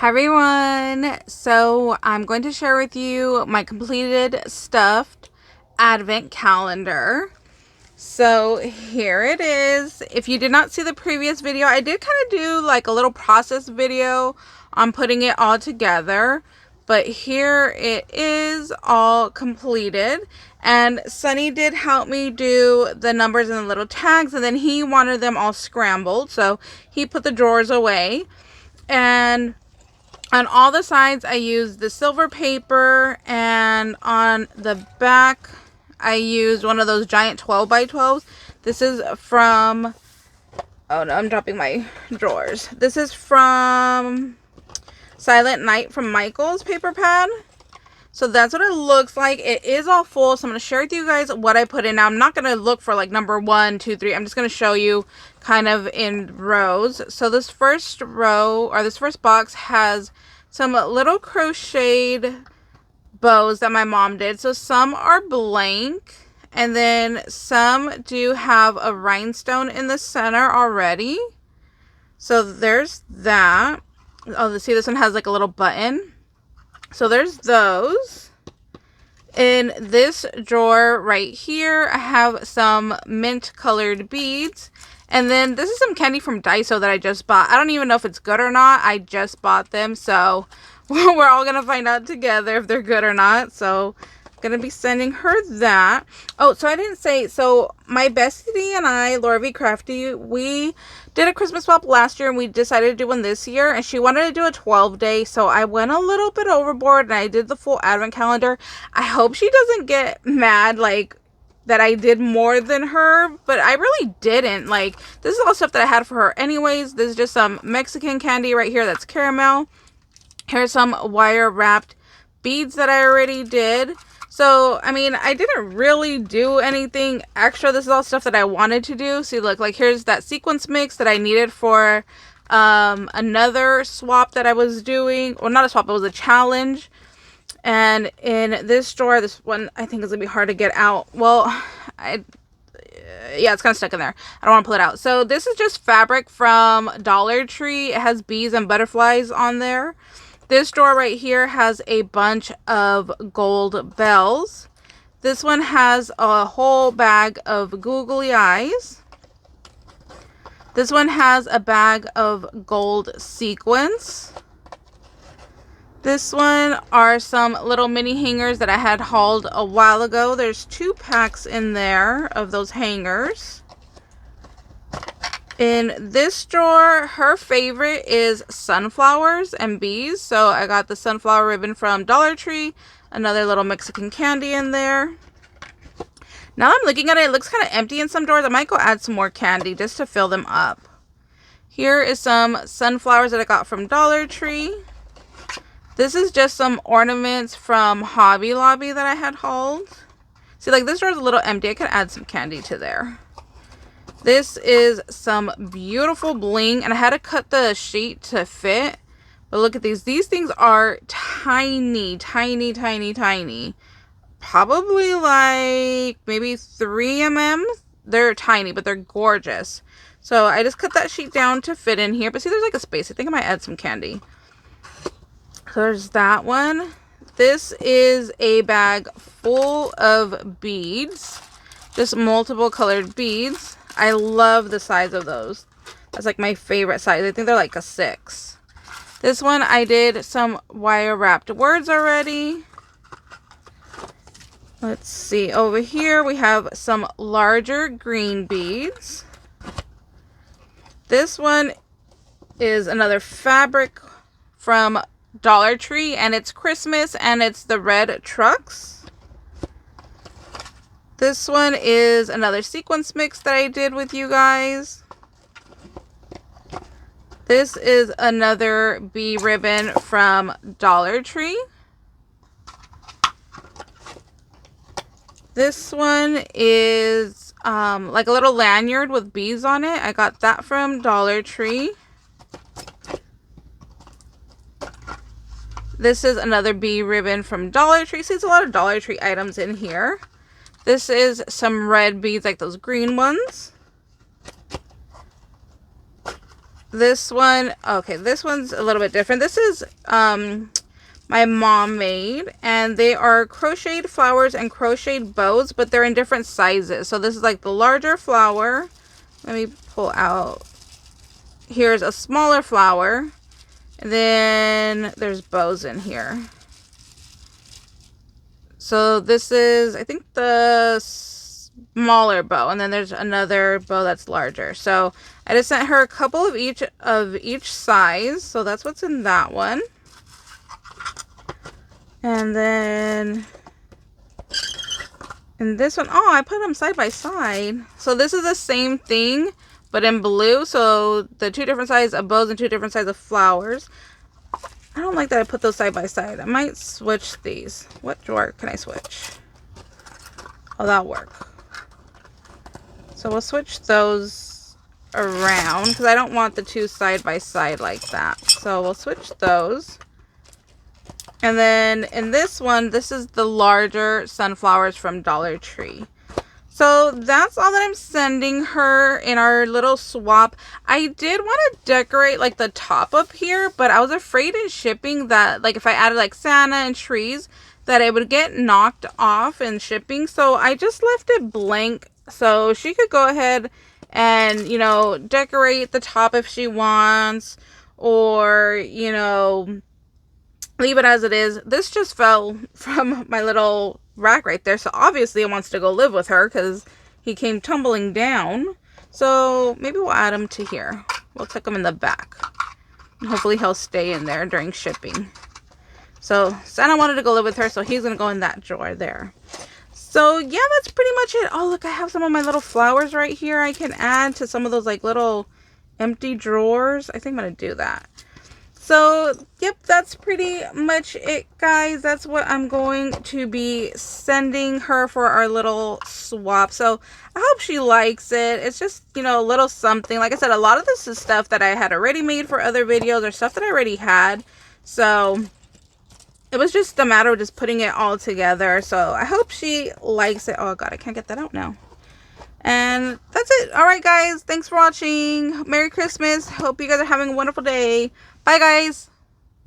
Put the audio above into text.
Hi everyone, so I'm going to share with you my completed stuffed advent calendar. So here it is. If you did not see the previous video, I did kind of do like a little process video on putting it all together. But here it is all completed. And Sunny did help me do the numbers and the little tags, and then he wanted them all scrambled. So he put the drawers away. And on all the sides, I used the silver paper, and on the back, I used one of those giant 12 by 12s. This is from, oh no, I'm dropping my drawers. This is from Silent Night from Michael's paper pad. So that's what it looks like. It is all full, so I'm going to share with you guys what I put in. Now, I'm not going to look for like number 1, 2, 3. I'm just going to show you kind of in rows. So this first row, or this first box, has some little crocheted bows that my mom did. So some are blank, and then some do have a rhinestone in the center already. So there's that. Oh, see, this one has like a little button. So there's those. In this drawer right here, I have some mint colored beads. And then this is some candy from Daiso that I just bought. I don't even know if it's good or not. I just bought them. So we're all going to find out together if they're good or not. So I'm going to be sending her that. Oh, so I didn't say, so my bestie and I, LauraVCrafty, we did a Christmas swap last year, and we decided to do one this year, and she wanted to do a 12-day, so I went a little bit overboard and I did the full advent calendar. I hope she doesn't get mad like that I did more than her, but I really didn't. Like, this is all stuff that I had for her anyways. This is just some Mexican candy right here that's caramel. Here's some wire wrapped beads that I already did. So, I mean, I didn't really do anything extra. This is all stuff that I wanted to do. See, look, like here's that sequence mix that I needed for another swap that I was doing. Well, not a swap, it was a challenge. And in this drawer, this one I think is going to be hard to get out. Well, yeah, it's kind of stuck in there. I don't want to pull it out. So this is just fabric from Dollar Tree. It has bees and butterflies on there. This drawer right here has a bunch of gold bells. This one has a whole bag of googly eyes. This one has a bag of gold sequins. This one are some little mini hangers that I had hauled a while ago. There's 2 packs in there of those hangers. In this drawer, her favorite is sunflowers and bees. So I got the sunflower ribbon from Dollar Tree. Another little Mexican candy in there. Now I'm looking at it, it looks kind of empty in some drawers. I might go add some more candy just to fill them up. Here is some sunflowers that I got from Dollar Tree. This is just some ornaments from Hobby Lobby that I had hauled. See, like this drawer is a little empty. I could add some candy to there. This is some beautiful bling, and I had to cut the sheet to fit. But look at these. These things are tiny, tiny, tiny, tiny. Probably like maybe 3 mm. They're tiny, but they're gorgeous. So I just cut that sheet down to fit in here. But see, there's like a space. I think I might add some candy. So there's that one. This is a bag full of beads. Just multiple colored beads. I love the size of those. That's like my favorite size. I think they're like a 6. This one I did some wire wrapped words already. Let's see. Over here we have some larger green beads. This one is another fabric from Dollar Tree, and it's Christmas, and it's the red trucks. This one is another sequence mix that I did with you guys. This is another bee ribbon from Dollar Tree. This one is like a little lanyard with bees on it. I got that from Dollar Tree. This is another bee ribbon from Dollar Tree. See, it's a lot of Dollar Tree items in here. This is some red beads, like those green ones. This one, okay, this one's a little bit different. This is my mom made, and they are crocheted flowers and crocheted bows, but they're in different sizes. So this is like the larger flower. Let me pull out. Here's a smaller flower, and then there's bows in here. So this is, I think, the smaller bow, and then there's another bow that's larger. So I just sent her a couple of each size. So that's what's in that one. And then in this one, oh, I put them side by side. So this is the same thing, but in blue. So the two different sizes of bows and two different sizes of flowers. I don't like that I put those side by side. I might switch these. What drawer can I switch? Oh, that'll work. So we'll switch those around because I don't want the two side by side like that. So we'll switch those. And then in this one, this is the larger sunflowers from Dollar Tree. So that's all that I'm sending her in our little swap. I did want to decorate like the top up here, but I was afraid in shipping that like if I added like Santa and trees that it would get knocked off in shipping. So I just left it blank so she could go ahead and, you know, decorate the top if she wants, or, you know, leave it as it is. This just fell from my little rack right there, so obviously it wants to go live with her because he came tumbling down. So maybe we'll add him to here. We'll tuck him in the back, and hopefully he'll stay in there during shipping. So Santa wanted to go live with her, so he's gonna go in that drawer there. So yeah, that's pretty much it. Oh, look, I have some of my little flowers right here I can add to some of those like little empty drawers. I think I'm gonna do that. So, yep, that's pretty much it, guys. That's what I'm going to be sending her for our little swap. So, I hope she likes it. It's just, you know, a little something. Like I said, a lot of this is stuff that I had already made for other videos or stuff that I already had. So, it was just a matter of just putting it all together. So, I hope she likes it. Oh, God, I can't get that out now. And that's it. All right, guys. Thanks for watching. Merry Christmas. Hope you guys are having a wonderful day. Bye, guys.